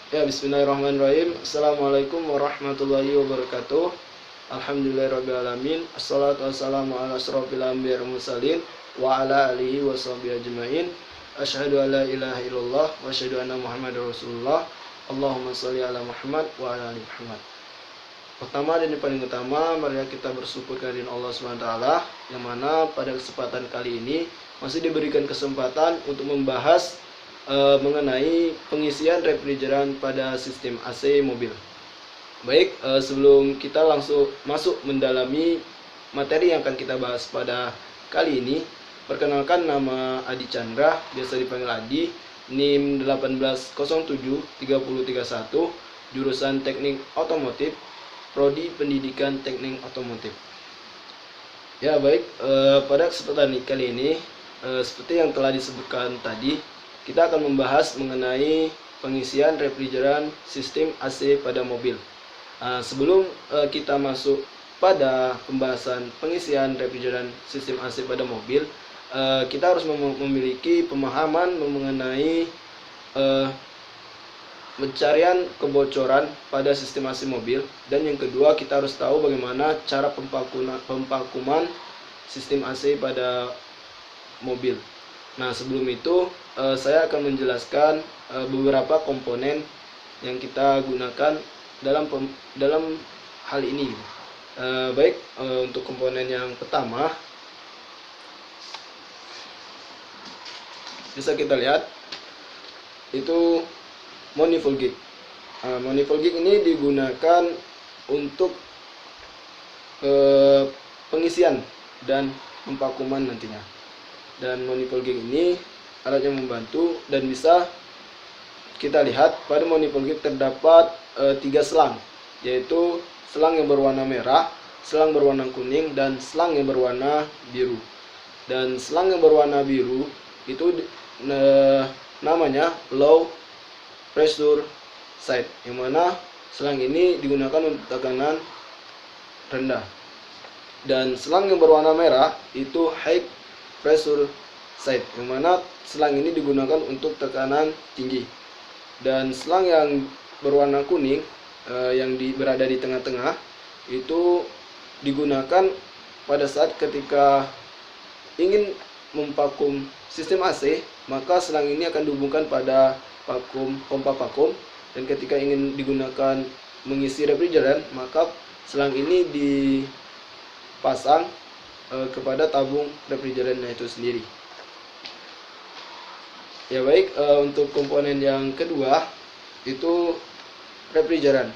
Ya, bismillahirrahmanirrahim. Assalamualaikum warahmatullahi wabarakatuh. Alhamdulillahirrabbilalamin. Assalatu wassalamu ala asrofil anbiya wal mursalin wa ala alihi wa sahbihi ajma'in. Asyhadu an la ilaha illallah wa asyhadu anna Muhammadar Rasulullah. Allahumma shalli ala Muhammad wa ala ali Muhammad. Pertama dan yang paling utama, mari kita bersyukur kehadiran Allah SWT, yang mana pada kesempatan kali ini masih diberikan kesempatan untuk membahas mengenai pengisian refrigeran pada sistem AC mobil. Baik, sebelum kita langsung masuk mendalami materi yang akan kita bahas pada kali ini, perkenalkan, nama Adi Chandra, biasa dipanggil Adi, NIM 18073031, jurusan Teknik Otomotif, Prodi Pendidikan Teknik Otomotif. Ya baik, pada kesempatan kali ini, seperti yang telah disebutkan tadi, kita akan membahas mengenai pengisian refrigeran sistem AC pada mobil. Sebelum kita masuk pada pembahasan pengisian refrigeran sistem AC pada mobil, kita harus memiliki pemahaman mengenai pencarian kebocoran pada sistem AC mobil, dan yang kedua kita harus tahu bagaimana cara pempakuman sistem AC pada mobil. Nah, sebelum itu saya akan menjelaskan beberapa komponen yang kita gunakan dalam hal ini. Baik, untuk komponen yang pertama bisa kita lihat itu manifold gauge. Manifold gauge ini digunakan untuk pengisian dan pempakuman nantinya. Dan manifold gauge ini alat yang membantu, dan bisa kita lihat pada manifold gauge terdapat 3 selang, yaitu selang yang berwarna merah, selang berwarna kuning, dan selang yang berwarna biru. Dan selang yang berwarna biru itu namanya low pressure side, yang mana selang ini digunakan untuk tekanan rendah. Dan selang yang berwarna merah itu high pressure side, yang mana selang ini digunakan untuk tekanan tinggi. Dan selang yang berwarna kuning yang berada di tengah-tengah itu digunakan pada saat ketika ingin mempakum sistem AC, maka selang ini akan dihubungkan pada pompa vakum, dan ketika ingin digunakan mengisi refrigeran, maka selang ini dipasang kepada tabung refrigerannya itu sendiri. Ya baik, untuk komponen yang kedua itu refrigeran.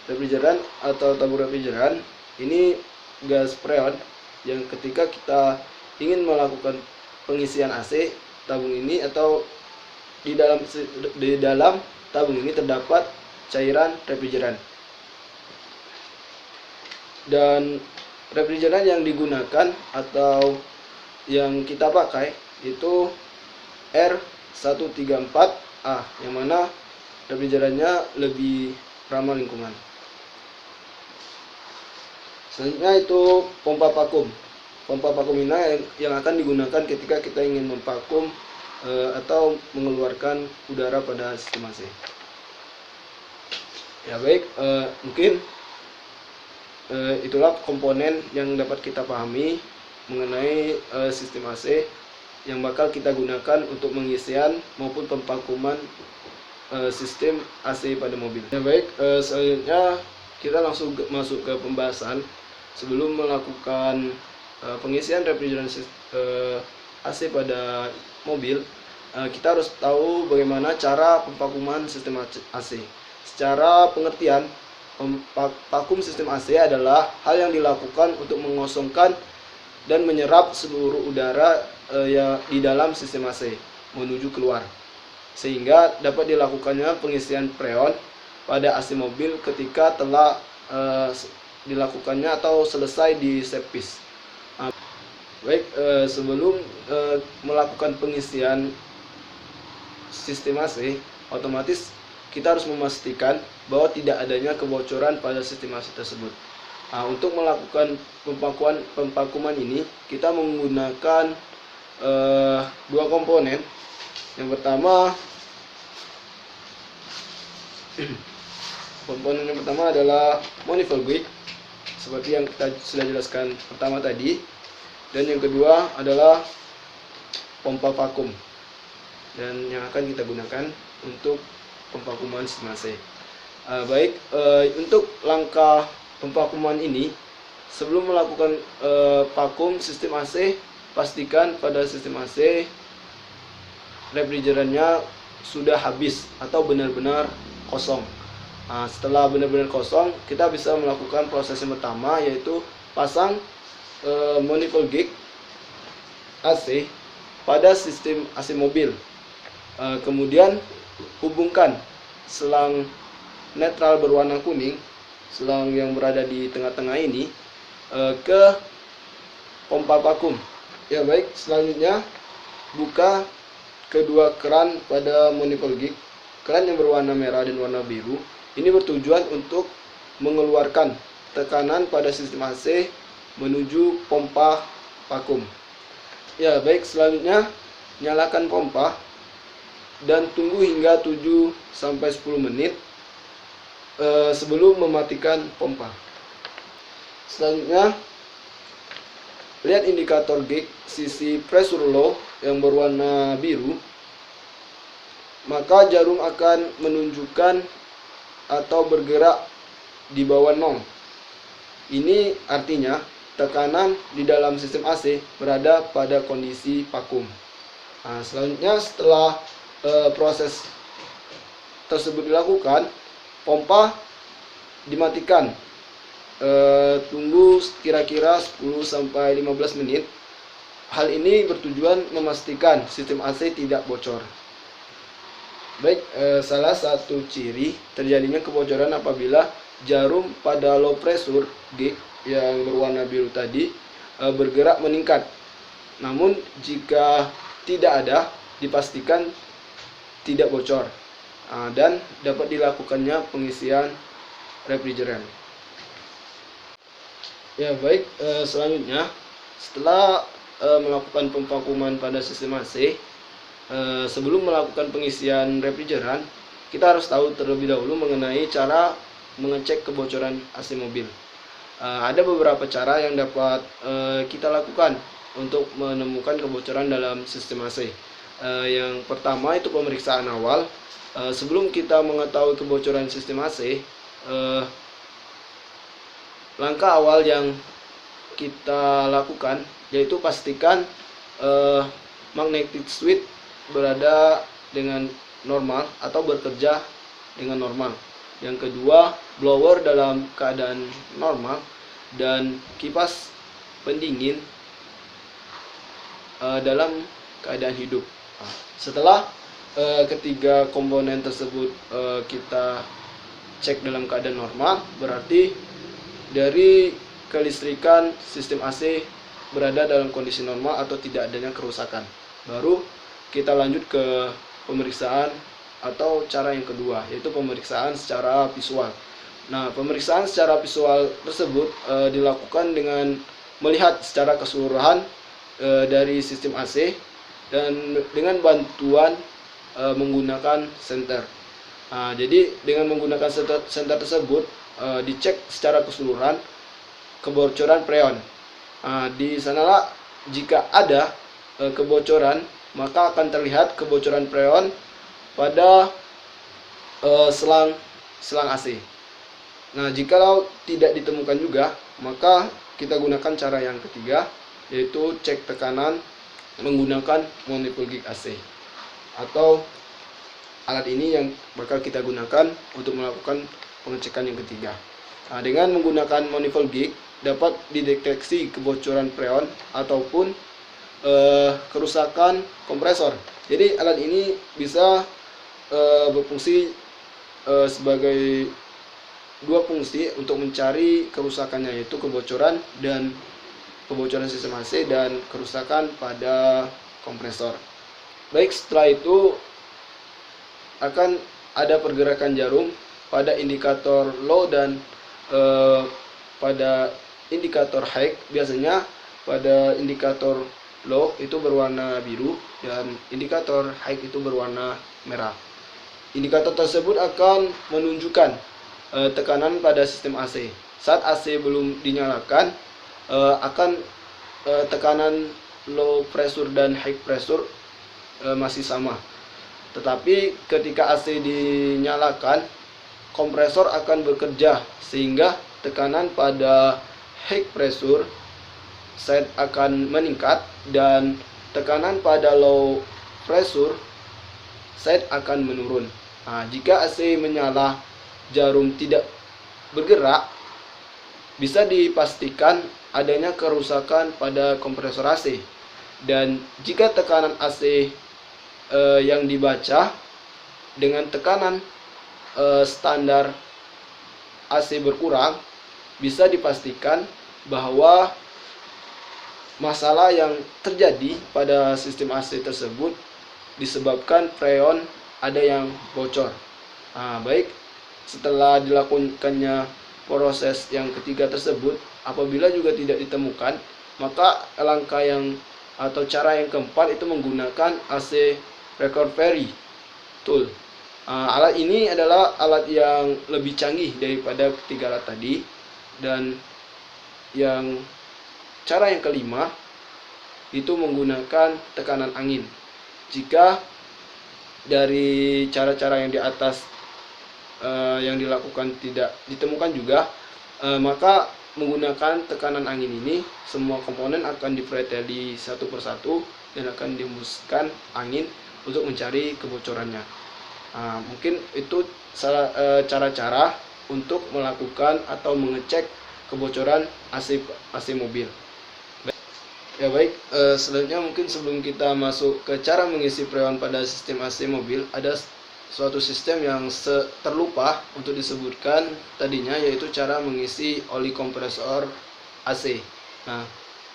Refrigeran atau tabung refrigeran ini gas freon yang ketika kita ingin melakukan pengisian AC, tabung ini atau di dalam tabung ini terdapat cairan refrigeran. Dan refrigeran yang digunakan atau yang kita pakai itu R134A, yang mana refrigerannya lebih ramah lingkungan. Selanjutnya itu pompa vakum. Pompa vakum ini yang akan digunakan ketika kita ingin memvakum atau mengeluarkan udara pada sistem AC. Ya baik, mungkin itulah komponen yang dapat kita pahami mengenai sistem AC yang bakal kita gunakan untuk pengisian maupun pempakuman sistem AC pada mobil. Ya baik, selanjutnya kita langsung masuk ke pembahasan. Sebelum melakukan pengisian refrigeran AC pada mobil, kita harus tahu bagaimana cara pempakuman sistem AC. Secara pengertian, vakum sistem AC adalah hal yang dilakukan untuk mengosongkan dan menyerap seluruh udara di dalam sistem AC menuju keluar, sehingga dapat dilakukannya pengisian freon pada AC mobil ketika telah dilakukannya atau selesai di service. Baik, sebelum melakukan pengisian sistem AC, otomatis kita harus memastikan bahwa tidak adanya kebocoran pada sistem AC tersebut. Untuk melakukan pempakuman ini, kita menggunakan 2 komponen. Yang pertama Komponen yang pertama adalah manifold gauge, seperti yang kita sudah jelaskan pertama tadi. Dan yang kedua adalah pompa vakum, dan yang akan kita gunakan untuk pemvakuman sistem AC. Untuk langkah pemvakuman ini, sebelum melakukan vakum sistem AC, pastikan pada sistem AC refrigerannya sudah habis atau benar-benar kosong. Setelah benar-benar kosong, kita bisa melakukan proses yang pertama, yaitu pasang manifold gauge AC pada sistem AC mobil. Kemudian hubungkan selang netral berwarna kuning, selang yang berada di tengah-tengah ini, ke pompa vakum. Ya baik, selanjutnya buka kedua keran pada manifold gauge. Keran yang berwarna merah dan warna biru ini bertujuan untuk mengeluarkan tekanan pada sistem AC menuju pompa vakum. Ya baik, selanjutnya nyalakan pompa dan tunggu hingga 7-10 menit sebelum mematikan pompa. Selanjutnya, lihat indikator gauge sisi pressure low yang berwarna biru, maka jarum akan menunjukkan atau bergerak di bawah 0. Ini artinya tekanan di dalam sistem AC berada pada kondisi vakum. Selanjutnya, setelah proses tersebut dilakukan, pompa dimatikan. Tunggu kira-kira 10-15 menit. Hal ini bertujuan memastikan sistem AC tidak bocor. Baik, salah satu ciri terjadinya kebocoran apabila jarum pada low pressure gauge yang berwarna biru tadi bergerak meningkat. Namun jika tidak ada, dipastikan tidak bocor dan dapat dilakukannya pengisian refrigeran. Ya baik, selanjutnya setelah melakukan pemvakuman pada sistem AC, sebelum melakukan pengisian refrigeran, kita harus tahu terlebih dahulu mengenai cara mengecek kebocoran AC mobil. Ada beberapa cara yang dapat kita lakukan untuk menemukan kebocoran dalam sistem AC. Yang pertama itu pemeriksaan awal. Sebelum kita mengetahui kebocoran sistem AC, langkah awal yang kita lakukan yaitu pastikan magnetic switch berada dengan normal atau bekerja dengan normal. Yang kedua, blower dalam keadaan normal dan kipas pendingin dalam keadaan hidup. Setelah ketiga komponen tersebut kita cek dalam keadaan normal, berarti dari kelistrikan sistem AC berada dalam kondisi normal atau tidak adanya kerusakan. Baru kita lanjut ke pemeriksaan atau cara yang kedua, yaitu pemeriksaan secara visual. Nah, pemeriksaan secara visual tersebut dilakukan dengan melihat secara keseluruhan dari sistem AC dan dengan bantuan menggunakan senter. Jadi dengan menggunakan senter tersebut dicek secara keseluruhan kebocoran freon. Di sanalah jika ada kebocoran, maka akan terlihat kebocoran freon pada selang AC. Nah, jikalau tidak ditemukan juga, maka kita gunakan cara yang ketiga, yaitu cek tekanan menggunakan manifold gauge AC, atau alat ini yang bakal kita gunakan untuk melakukan pengecekan yang ketiga. Dengan menggunakan manifold gauge dapat dideteksi kebocoran freon ataupun kerusakan kompresor. Jadi alat ini bisa berfungsi sebagai dua fungsi untuk mencari kerusakannya, yaitu kebocoran sistem AC dan kerusakan pada kompresor. Baik, setelah itu akan ada pergerakan jarum pada indikator low dan pada indikator high. Biasanya pada indikator low itu berwarna biru dan indikator high itu berwarna merah. indikator tersebut akan menunjukkan tekanan pada sistem AC. Saat AC belum dinyalakan, akan tekanan low pressure dan high pressure masih sama. Tetapi ketika AC dinyalakan, kompresor akan bekerja sehingga tekanan pada high pressure side akan meningkat dan tekanan pada low pressure side akan menurun. Nah, jika AC menyala, jarum tidak bergerak, bisa dipastikan adanya kerusakan pada kompresor AC. Dan jika tekanan AC yang dibaca dengan tekanan standar AC berkurang, bisa dipastikan bahwa masalah yang terjadi pada sistem AC tersebut disebabkan freon ada yang bocor. Nah, baik, setelah dilakukannya proses yang ketiga tersebut, apabila juga tidak ditemukan, maka langkah yang atau cara yang keempat itu menggunakan AC recovery tool. Alat ini adalah alat yang lebih canggih daripada ketiga alat tadi. Dan yang cara yang kelima itu menggunakan tekanan angin. Jika dari cara-cara yang di atas yang dilakukan tidak ditemukan juga, maka menggunakan tekanan angin ini semua komponen akan dipreteli satu persatu dan akan dihembuskan angin untuk mencari kebocorannya. Mungkin itu cara-cara untuk melakukan atau mengecek kebocoran AC mobil. Ya baik, selanjutnya mungkin sebelum kita masuk ke cara mengisi freon pada sistem AC mobil, ada suatu sistem yang terlupa untuk disebutkan tadinya, yaitu cara mengisi oli kompresor AC. Nah,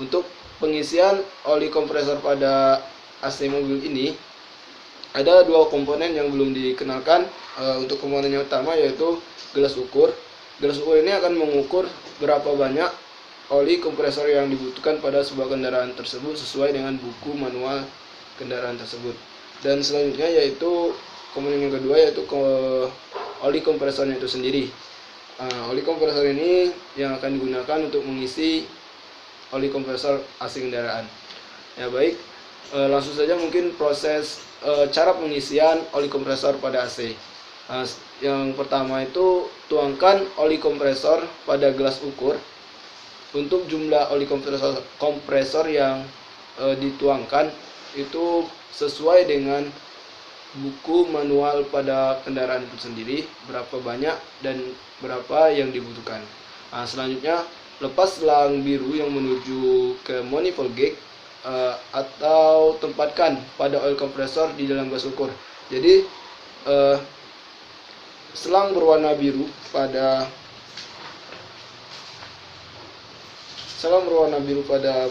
untuk pengisian oli kompresor pada AC mobil ini ada dua komponen yang belum dikenalkan. Untuk komponen yang utama yaitu gelas ukur. Gelas ukur ini akan mengukur berapa banyak oli kompresor yang dibutuhkan pada sebuah kendaraan tersebut sesuai dengan buku manual kendaraan tersebut. Dan selanjutnya yaitu komponen yang kedua yaitu oli kompresornya itu sendiri. Oli kompresor ini yang akan digunakan untuk mengisi oli kompresor AC kendaraan. Ya baik, langsung saja mungkin proses cara pengisian oli kompresor pada AC. Yang pertama itu tuangkan oli kompresor pada gelas ukur. Untuk jumlah oli kompresor yang dituangkan itu sesuai dengan buku manual pada kendaraan itu sendiri, berapa banyak dan berapa yang dibutuhkan. Selanjutnya lepas selang biru yang menuju ke manifold gauge atau tempatkan pada oil kompresor di dalam gelas ukur. Jadi selang berwarna biru pada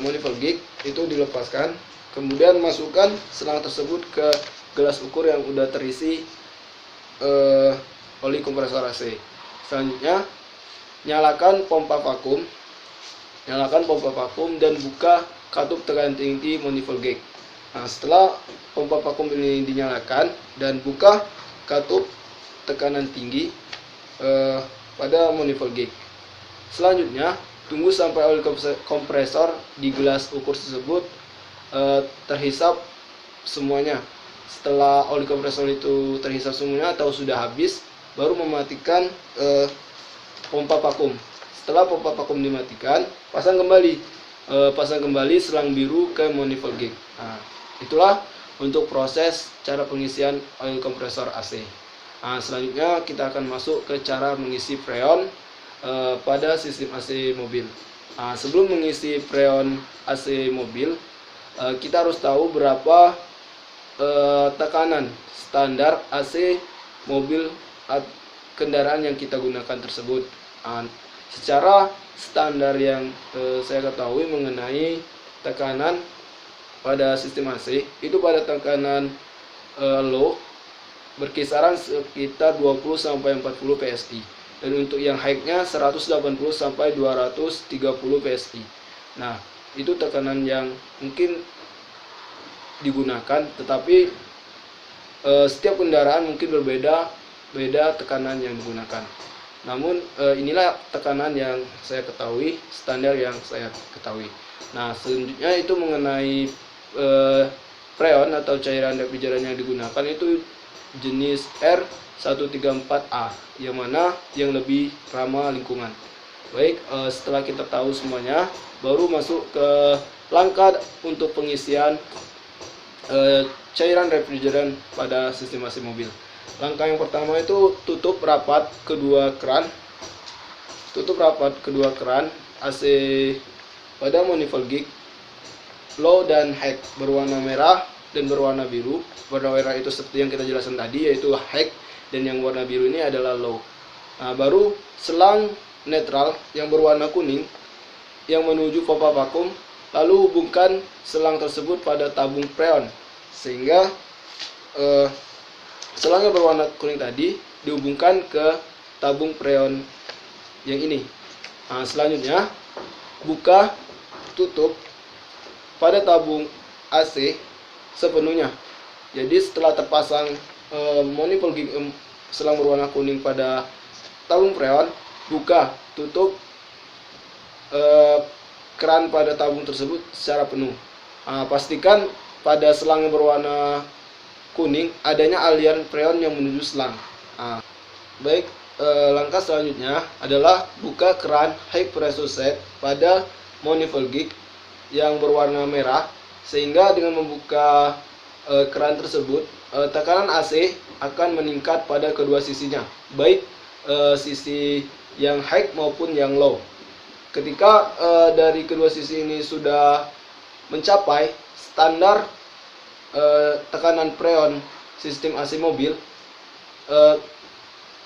manifold gauge itu dilepaskan, kemudian masukkan selang tersebut ke gelas ukur yang sudah terisi oli kompresor AC. Selanjutnya nyalakan pompa vakum dan buka katup tekanan tinggi manifold gauge. Setelah pompa vakum ini dinyalakan dan buka katup tekanan tinggi pada manifold gauge. Selanjutnya tunggu sampai oli kompresor di gelas ukur tersebut terhisap semuanya. Setelah oli kompresor itu terhisap semuanya atau sudah habis, baru mematikan pompa vakum. Setelah pompa vakum dimatikan, pasang kembali selang biru ke manifold gauge. Itulah untuk proses cara pengisian oil kompresor AC. Selanjutnya kita akan masuk ke cara mengisi freon pada sistem AC mobil. Sebelum mengisi freon AC mobil, kita harus tahu berapa tekanan standar AC mobil kendaraan yang kita gunakan tersebut. Secara standar yang saya ketahui mengenai tekanan pada sistem AC itu pada tekanan low berkisaran sekitar 20-40 PSI. Dan untuk yang high-nya 180 sampai 230 PSI. Nah, itu tekanan yang mungkin digunakan, tetapi setiap kendaraan mungkin beda tekanan yang digunakan. Namun inilah tekanan yang saya ketahui, standar yang saya ketahui. Nah, selanjutnya itu mengenai freon atau cairan refrigeran yang digunakan itu jenis R134A, yang mana yang lebih ramah lingkungan. Baik, setelah kita tahu semuanya, baru masuk ke langkah untuk pengisian cairan refrigeran pada sistem AC mobil. Langkah yang pertama itu tutup rapat kedua keran AC pada manifold gig low dan high berwarna merah dan berwarna biru. Warna merah itu seperti yang kita jelaskan tadi, yaitu high, dan yang warna biru ini adalah low. Nah, baru selang netral yang berwarna kuning yang menuju pompa vakum, lalu hubungkan selang tersebut pada tabung freon sehingga selang yang berwarna kuning tadi dihubungkan ke tabung freon yang ini. Nah, selanjutnya buka tutup pada tabung AC sepenuhnya. Jadi setelah terpasang manifold gig selang berwarna kuning pada tabung freon, buka tutup keran pada tabung tersebut secara penuh. Pastikan pada selang yang berwarna kuning adanya aliran freon yang menuju selang. Baik, langkah selanjutnya adalah buka keran high pressure set pada manifold gig yang berwarna merah, sehingga dengan membuka keran tersebut tekanan AC akan meningkat pada kedua sisinya, baik sisi yang high maupun yang low. Ketika dari kedua sisi ini sudah mencapai standar tekanan freon sistem AC mobil,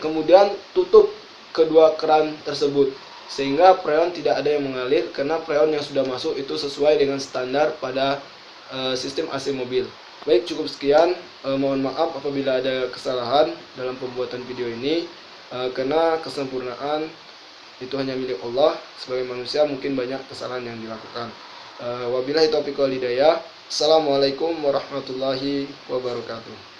kemudian tutup kedua keran tersebut sehingga freon tidak ada yang mengalir, karena freon yang sudah masuk itu sesuai dengan standar pada sistem AC mobil. Baik, cukup sekian. Mohon maaf apabila ada kesalahan dalam pembuatan video ini, karena kesempurnaan itu hanya milik Allah. Sebagai manusia mungkin banyak kesalahan yang dilakukan. Wabillahi taufiq wal hidayah. Assalamualaikum warahmatullahi wabarakatuh.